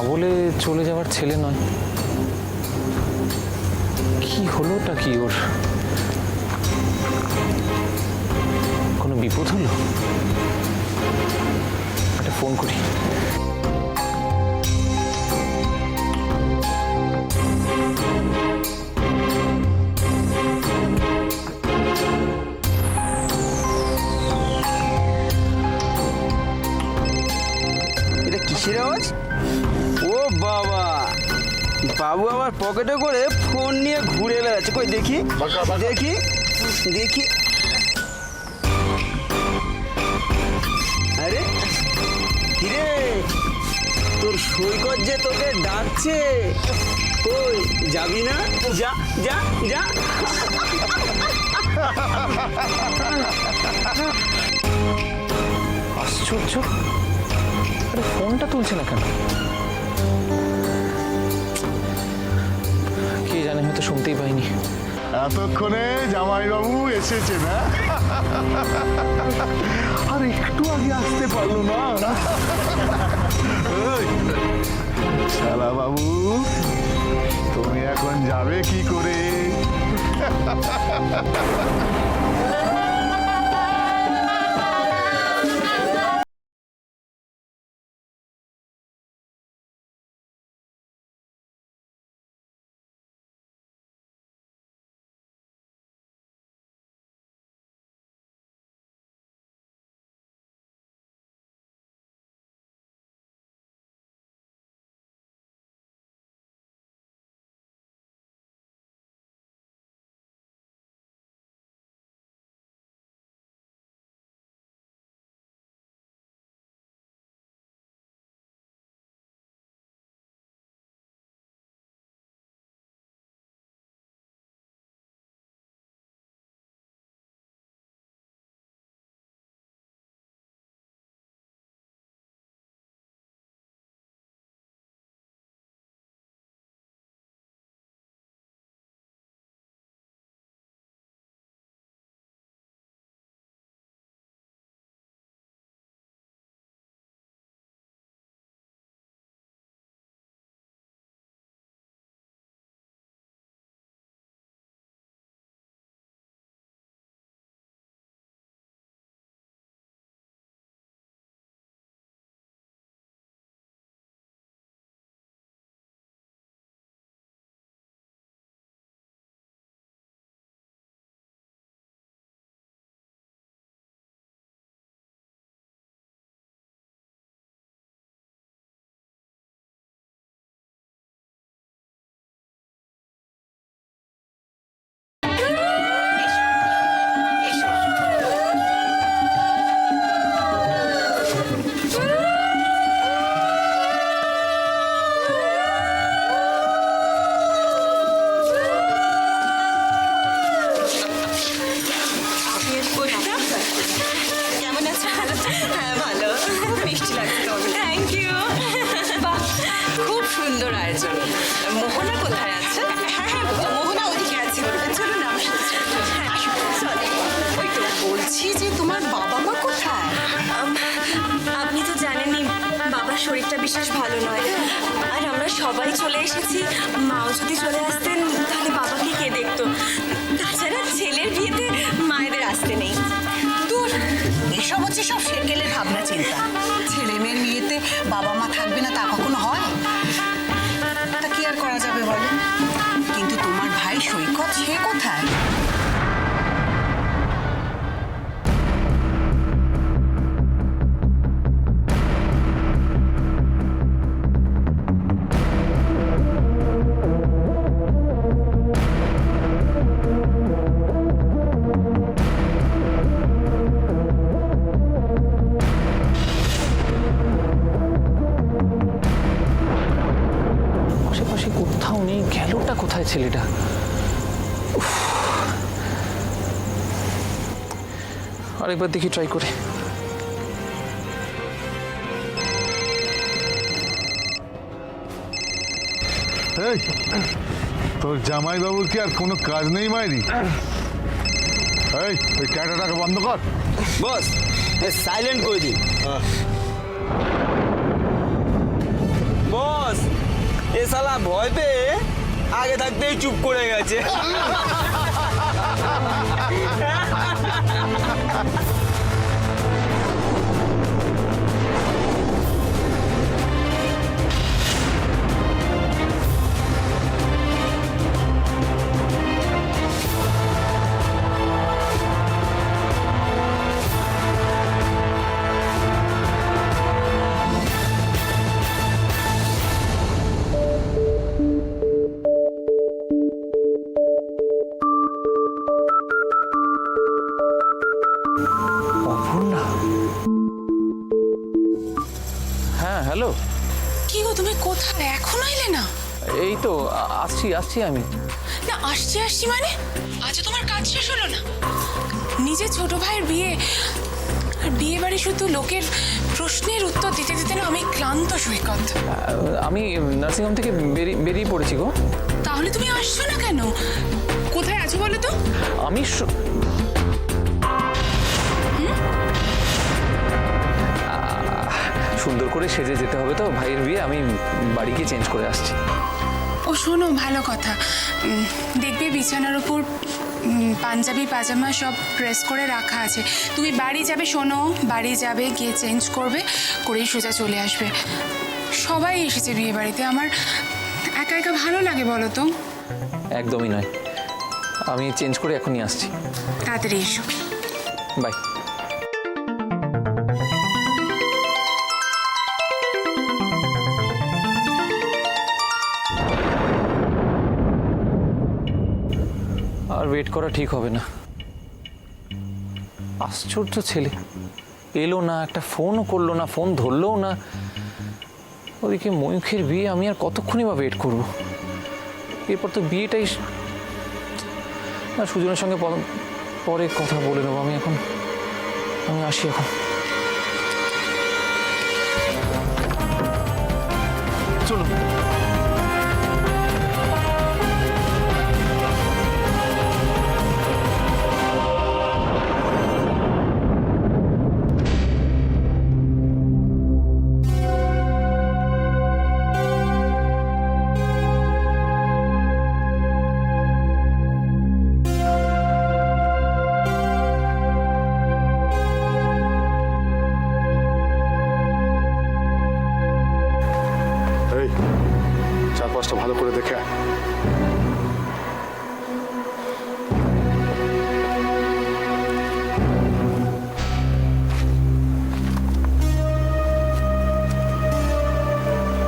বলে চলে যাওয়ার ছেলে নয়। কি হলোটা কি ওর? কোনো বিপদ হলো? একটা ফোন করি। এটা কিসের আওয়াজ? ও বাবা, বাবু আমার পকেটে করে ফোন নিয়ে ঘুরে বেড়াচ্ছে। কই দেখি দেখি দেখি। আরে কিরে, তোর সৈকত যে তোকে ডাকছে। কই যাবি না? যা যা যা। আশ্চর্য, আরে ফোনটা তুলছে না কেন? কে জানে, হয়তো শুনতেই পাইনি। এতক্ষণে জামাইবাবু এসেছে না? আর একটু আগে আসতে পারলো না? শালা বাবু, তুমি এখন যাবে কি করে? মোহনা কোথায় আছে? মোহনা ওদিকে আছে। চলুন আমার সাথে। বলছি যে তোমার বাবা মা কোথায়? আপনি তো জানেনই বাবার শরীরটা বিশেষ ভালো নয়, আর আমরা সবাই চলে এসেছি। মাও যদি চলে আসতেন তাহলে বাবাকে কে দেখতো? তাছাড়া ছেলের বিয়েতে মায়েদের আসতে নেই। দূর, এসব হচ্ছে সব সেকেলের ভাবনা চিন্তা। ছেলে মেয়ের বিয়েতে বাবা মা থাকবে না তা কখনো হয়? তা কি আর করা যাবে বলো? কিন্তু তোমার ভাই সৈকত, সে কোথায়? আশেপাশে কোথাও নেই। গেলটা কোথায় ছেলেটা? আরেকবার দেখি, ট্রাই করে। এই, তোর জামাইবাবুর কি আর কোনো কাজ নেই মাইরি? এই, ওই ক্যাটাটাকে বন্ধ কর। বস, সাইলেন্ট করে দিন। বস এ শালা ভয় পেয়ে আগে থাকতেই চুপ করে গেছে। অপর্ণা, হ্যাঁ হ্যালো। কি গো, তুমি কোথায়? এখনো এলে না? এই তো আসছি আসছি আমি। না, আসছি মানে আজও তোমার কাজ শেষ হলো না? নিজের ছোট ভাইয়ের বিয়ে, আর বিয়ে বাড়ি শুধু লোকের প্রশ্নের উত্তর দিতে দিতে না আমি ক্লান্ত সৈকত। আমি নার্সিংহোম থেকে বেরিয়ে পড়েছি গো। তাহলে তুমি আসছো না কেন? কোথায় আছো বলো তো? আমি সুন্দর করে সেজে যেতে হবে তো ভাইয়ের বিয়ে, আমি বাড়ি গিয়ে চেঞ্জ করে আসছি। ও শোনো, ভালো কথা, দেখবে বিছানার উপর পাঞ্জাবি পাজামা সব প্রেস করে রাখা আছে। তুমি বাড়ি যাবে, শোনো, বাড়ি যাবে, গিয়ে চেঞ্জ করবে, করেই সোজা চলে আসবে। সবাই এসেছে বিয়ে বাড়িতে, আমার একা একা ভালো লাগে বলো তো? একদমই নয়, আমি চেঞ্জ করে এখনই আসছি। তাড়াতাড়ি এসো। বাই। আর ওয়েট করা ঠিক হবে না। আশ্চর্য ছেলে, এলো না, একটা ফোনও করলো না, ফোন ধরলোও না। ওদিকে ময়ূখের বিয়ে, আমি আর কতক্ষণই বা ওয়েট করবো? এরপর তো বিয়েটাই না। সুজনের সঙ্গে পরে কথা বলে নেবো। আমি আসি এখন। চলুন। এই চারপাশটা ভালো করে দেখে আয়।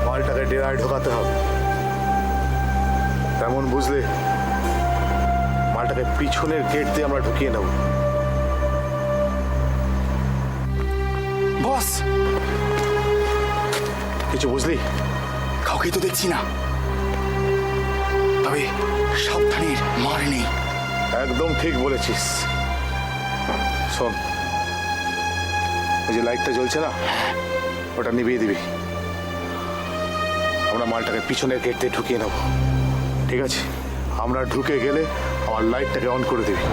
মালটাকে ডেরায় ঢোকাতে হবে, তেমন বুঝলে মালটাকে পিছনের গেট দিয়ে আমরা ঢুকিয়ে নেব। বস, কিছু বুঝলি? কাউকে তো দেখছি না, তবে সাবধানের মার নেই। একদম ঠিক বলেছিস। শোন, এই যে লাইটটা জ্বলছে না, ওটা নিভিয়ে দিবি। আমরা মালটাকে পিছনের গেট দিয়ে ঢুকিয়ে নেব, ঠিক আছে? আমরা ঢুকে গেলে আমার লাইটটাকে অন করে দিবি।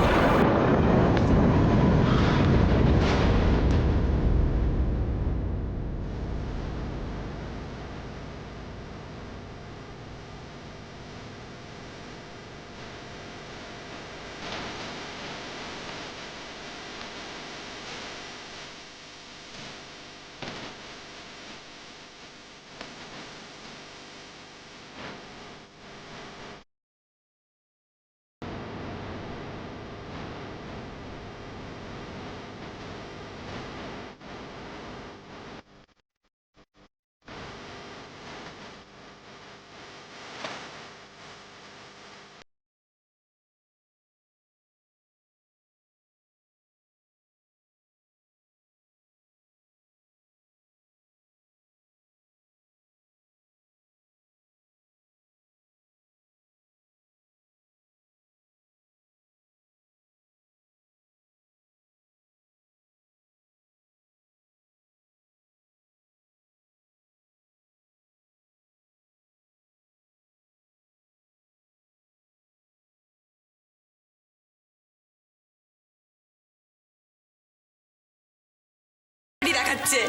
দেখাচ্ছে।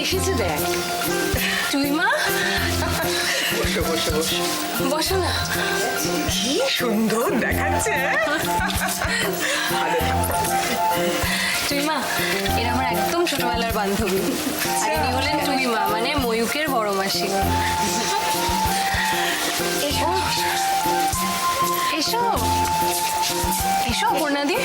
এসেছে দেখ। তুই মা বসো বসো বসো। বসো না। কি সুন্দর দেখাচ্ছে। তুই মা এরা আমার একদম ছোটবেলার বান্ধবী। আর ইনি হলেন তুই মা, মানে ময়ূকের বড় মাসি। এসো এসো এসো পূর্ণাদি।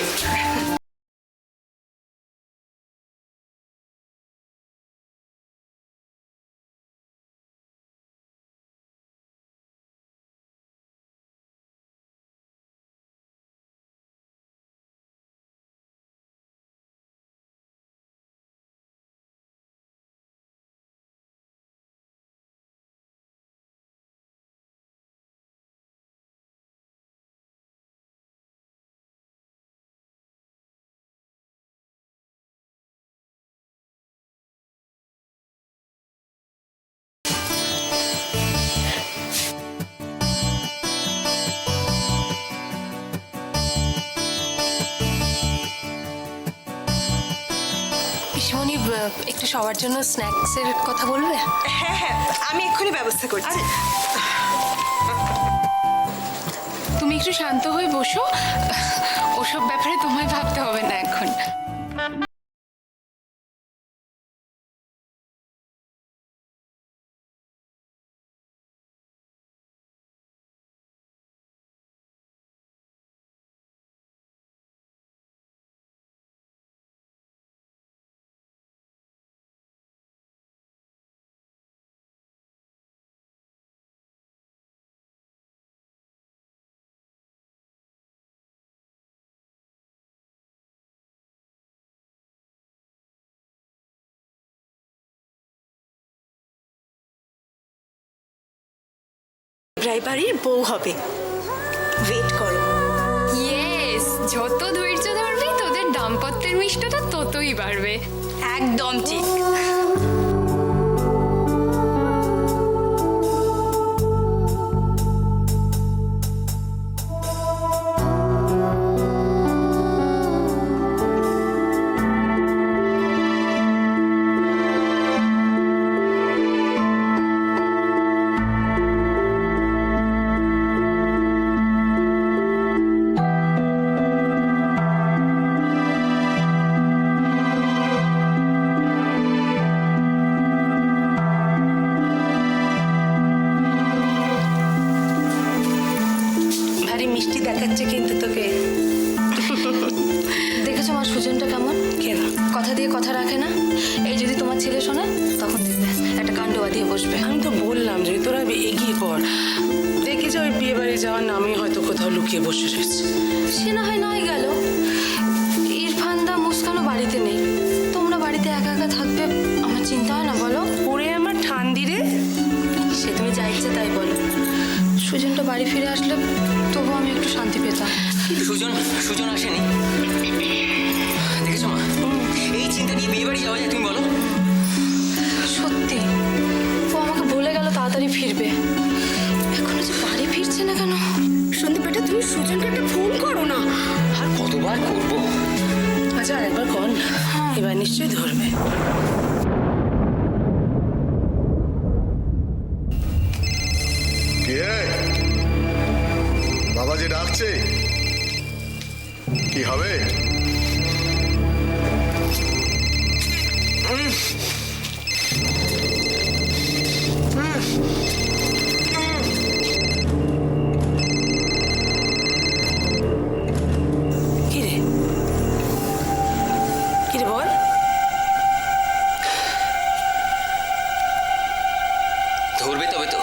পিসমণি একটু সবার জন্য স্ন্যাক্সের কথা বলবে? হ্যাঁ হ্যাঁ, আমি এক্ষুনি ব্যবস্থা করছি। তুমি একটু শান্ত হয়ে বসো, ওসব ব্যাপারে তোমায় ভাবতে হবে না এখন। রায়বাড়ির বউ হবে, ওয়েট করো। ইয়েস, যত ধৈর্য ধরবি তোদের দাম্পত্যের মিষ্টটা ততই বাড়বে। একদম ঠিক। ভারী মিষ্টি দেখাচ্ছে কিন্তু তোকে। দেখেছো মা সুজনটা কেমন? কেন? কথা দিয়ে কথা রাখে না। এই যদি তোমার ছেলে শোনে তখন দেখবে একটা কাণ্ড বাঁধিয়ে বসবে। আমি তো বললাম যে তোরা এগিয়ে কর, দেখি যে ওই বিয়ে বাড়ি যাওয়ার নামে হয়তো কোথাও লুকিয়ে বসে রয়েছে। সে না হয় নাই গেল, ইরফান দা মুস্কানও বাড়িতে নেই। তোমরা বাড়িতে একা একা থাকবে, আমার চিন্তা হয় না বলো? ওরে আমার ঠান্ডি রে। সে তুমি যা ইচ্ছে তাই বলো। সুজনটা বাড়ি ফিরে আসলে তবু আমি একটু শান্তি পেতাম। সুজন আসেনি, দেখেছো মা? এই চিন্তা নিয়ে বিয়ে বাড়ি যাওয়া যায় তুমি বলো? সত্যি ও আমাকে বলে গেল তাড়াতাড়ি ফিরবে, এখনো যে বাড়ি ফিরছে না কেন? সন্দীপ বেটা, তুমি সুজনকে একটা ফোন করো না। আর কতবার করবো? আচ্ছা আরেকবার কর না, এবার নিশ্চয়ই ধরবে। কে? বাবা যে ডাকছে, কি হবে? কিরে কিরে বল। ধরবে তবে তো।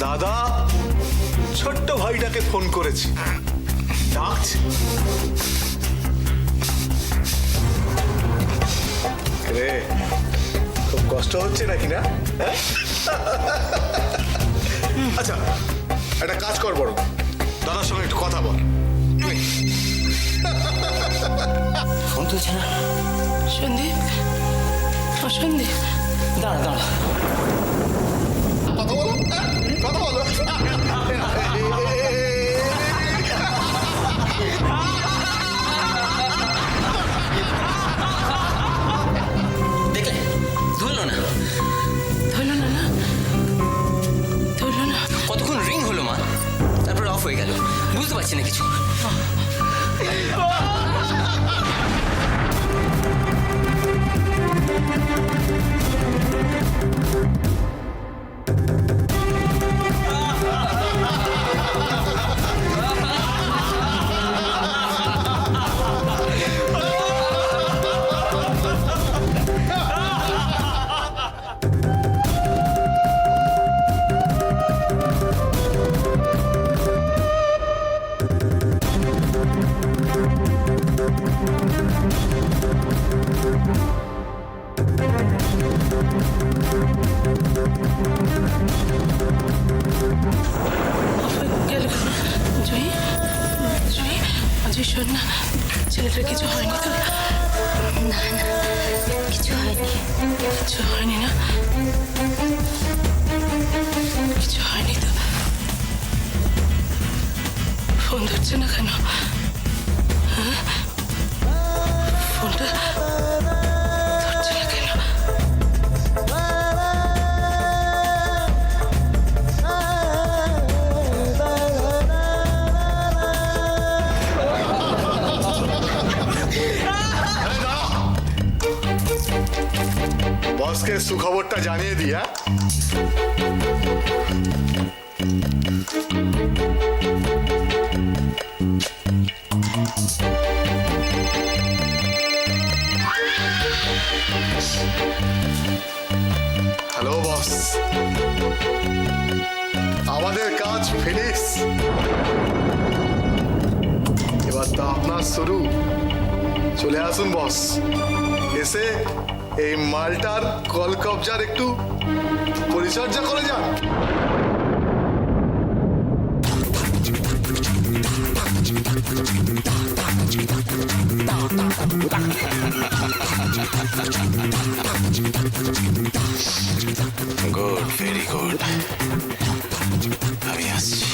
দাদা ছোট্ট ভাইটাকে ফোন করেছি, ডাকছে। রে খুব কষ্ট হচ্ছে নাকি না? হ্যাঁ? আচ্ছা একটা কাজ কর, বড় দাদার সঙ্গে একটু কথা বল। ফোন তুলছে না। সন্দীপ, ও সন্দীপ, দাঁড়া দাঁড়া। কথা বলো, কথা বলো। দেখলে ধরলো না। ধরলো না না, ধরলো না। কতক্ষণ রিং হলো মা, তারপর অফ হয়ে গেল, বুঝতে পারছি না কিছু। গেল জয়ী, জয়ী, অজয় শোন না, ছেলেটার কিছু হয়নি তো? না না, কিছু হয়নি। কিছু হয়নি না? কিছু হয়নি তো? ফোন ধরছে না কেন? হ্যাঁ, ফোনটা ধরছে না কেন? বসকে সুখবরটা জানিয়ে দিই। হ্যাঁ, হ্যালো বস, আমাদের কাজ ফিনিশ। এবার তো আপনার শুরু। চলে আসুন বস, এসে এই মালটার কল কবজার একটু পরিচর্যা করে যান। Good, very good. আমি আসছি।